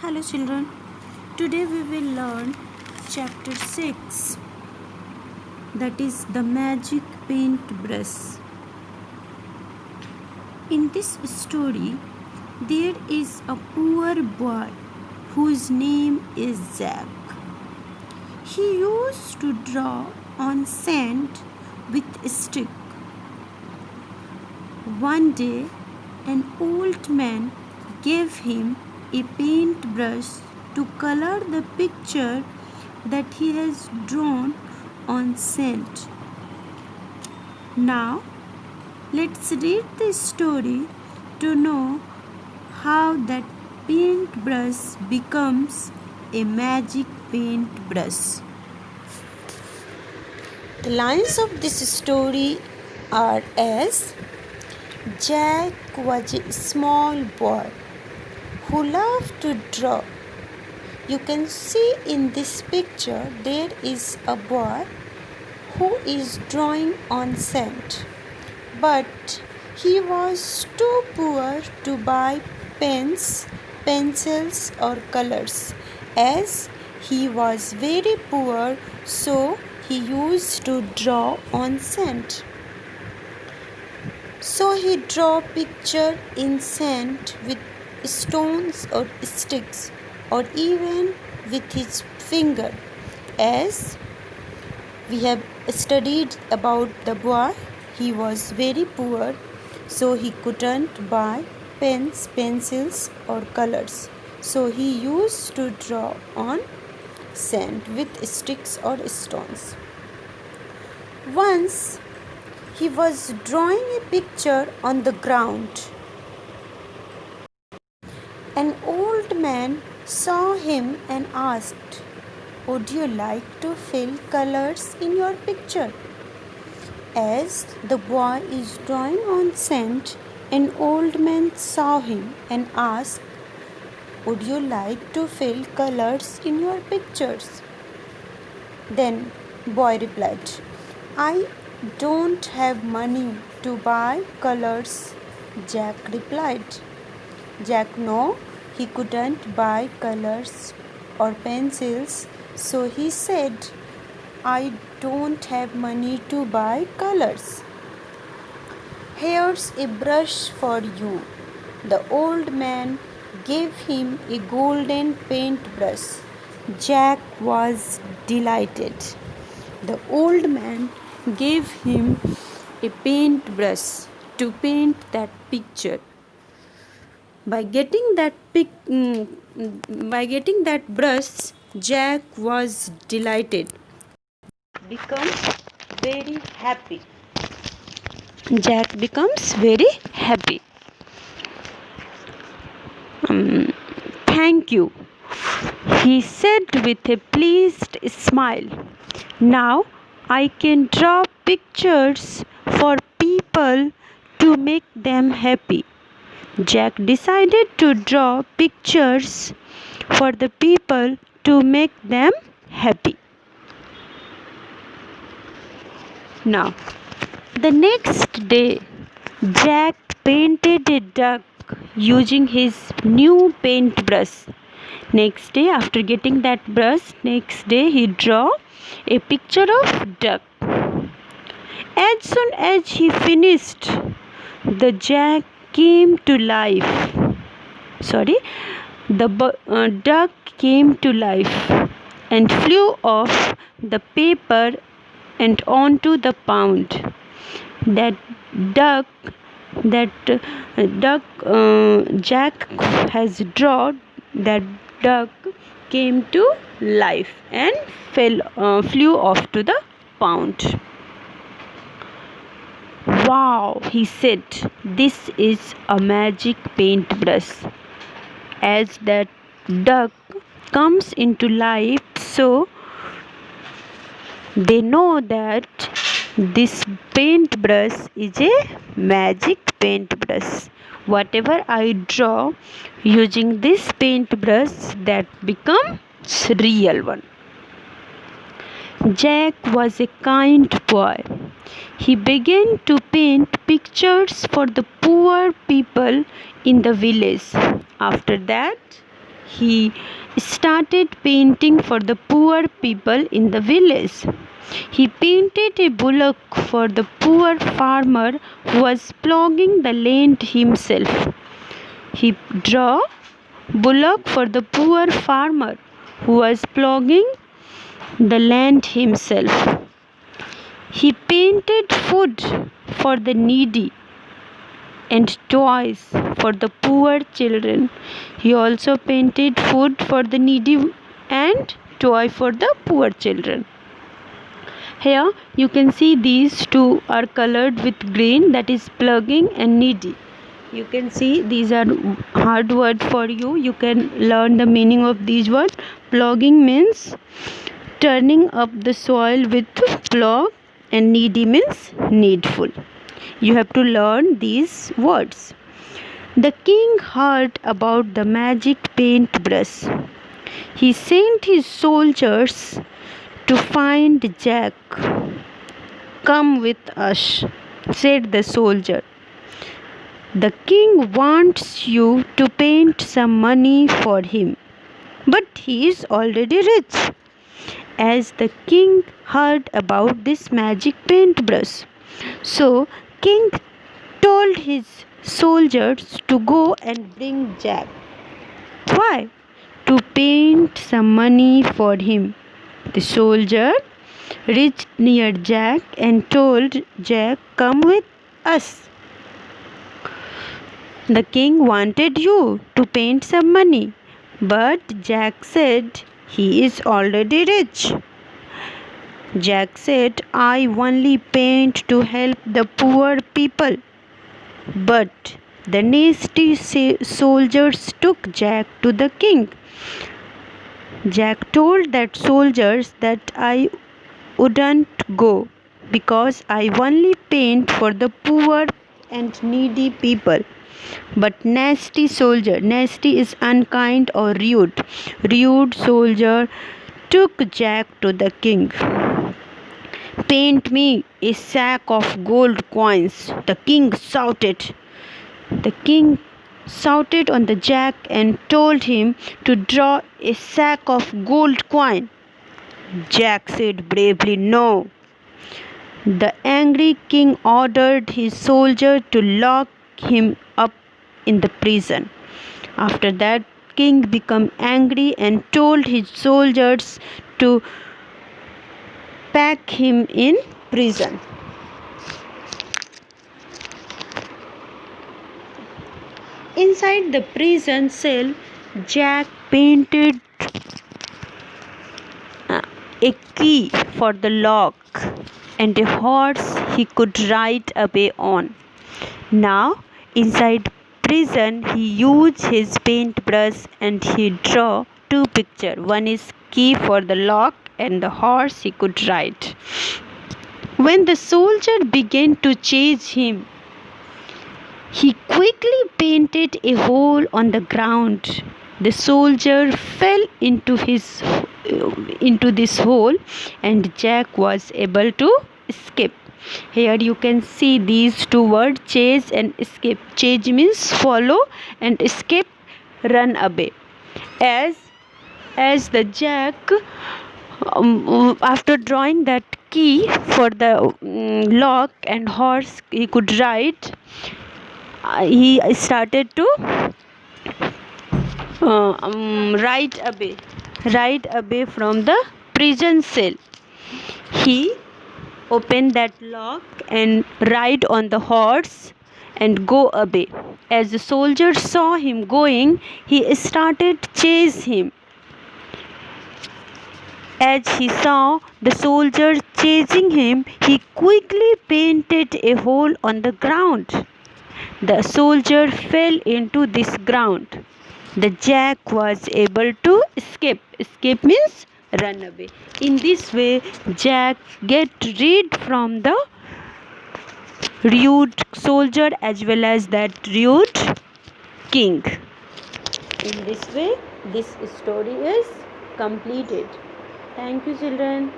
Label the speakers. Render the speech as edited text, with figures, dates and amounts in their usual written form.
Speaker 1: Hello children, today we will learn chapter 6, that is the magic paintbrush. In this story, there is a poor boy whose name is Jack. He used to draw on sand with a stick. One day, an old man gave him a paintbrush to color the picture that he has drawn on sand. Now, let's read the story to know how that paintbrush becomes a magic paintbrush. The lines of this story are as: Jack was a small boy who loved to draw. You can see in this picture there is a boy who is drawing on sand, but he was too poor to buy pens, pencils, or colors. As he was very poor, so he used to draw on sand. So he draw picture in sand with stones or sticks, or even with his finger. As we have studied about the boy, he was very poor, so he couldn't buy pens, pencils, or colors. So he used to draw on sand with sticks or stones. Once he was drawing a picture on the ground. An old man saw him and asked, "Would you like to fill colors in your picture?" As the boy is drawing on sand, an old man saw him and asked, "Would you like to fill colors in your pictures?" Then boy replied, "I don't have money to buy colors." Jack replied. Jack knew he couldn't buy colors or pencils, so he said, "I don't have money to buy colors. Here's a brush for you." The old man gave him a golden paintbrush. Jack was delighted. The old man gave him a paintbrush to paint that picture. By getting that brush, Jack was delighted. Becomes very happy. Jack becomes very happy. "Thank you," he said with a pleased smile. "Now I can draw pictures for people to make them happy." Jack decided to draw pictures for the people to make them happy. Now, the next day, Jack painted a duck using his new paintbrush. Next day, after getting that brush, next day he drew a picture of duck. As soon as he finished, the Jack came to life. The duck came to life and flew off the paper and onto the pond. That duck, Jack has drawn, that duck came to life and flew off to the pond. "Wow," he said, "this is a magic paintbrush." As that duck comes into life, so they know that this paintbrush is a magic paintbrush. Whatever I draw using this paintbrush, that becomes real one. Jack was a kind boy. He began to paint pictures for the poor people in the village. After that, he started painting for the poor people in the village. He painted a bullock for the poor farmer who was ploughing the land himself. He drew bullock for the poor farmer who was ploughing the land himself. He painted food for the needy and toys for the poor children. He also painted food for the needy and toy for the poor children. Here you can see these two are colored with green, that is ploughing and needy. You can see these are hard word for you. You can learn the meaning of these words. Ploughing means turning up the soil with plough and needy means needful. You have to learn these words. The king heard about the magic paintbrush. He sent his soldiers to find Jack. "Come with us," said the soldier. "The king wants you to paint some money for him, but he is already rich." As the king heard about this magic paintbrush, so king told his soldiers to go and bring Jack. Why? To paint some money for him. The soldier reached near Jack and told Jack, "Come with us. The king wanted you to paint some money." But Jack said he is already rich. Jack said, "I only paint to help the poor people." But the nasty soldiers took Jack to the king. Jack told that soldiers that I wouldn't go because I only paint for the poor and needy people. But nasty soldier, nasty is unkind or rude. Rude soldier took Jack to the king. "Paint me a sack of gold coins," the king shouted. The king shouted on the Jack and told him to draw a sack of gold coin. Jack said bravely, "No." The angry king ordered his soldier to lock him up in the prison. After that, king became angry and told his soldiers to pack him in prison. Inside the prison cell, Jack painted a key for the lock and a horse he could ride away on. Now, inside prison, he used his paintbrush and he drew two pictures. One is key for the lock and the horse he could ride. When the soldier began to chase him, he quickly painted a hole on the ground. The soldier fell into this hole and Jack was able to escape. Here you can see these two words, chase and escape. Chase means follow and escape, run away. As the Jack, after drawing that key for the lock and horse he could ride, he started to ride away from the prison cell. He opened that lock and ride on the horse and go away. As the soldier saw him going, he started chase him. As he saw the soldier chasing him, he quickly painted a hole on the ground. The soldier fell into this ground. The Jack was able to escape. Escape means run away. In this way, Jack get rid from the rude soldier as well as that rude king. In this way, this story is completed. Thank you, children.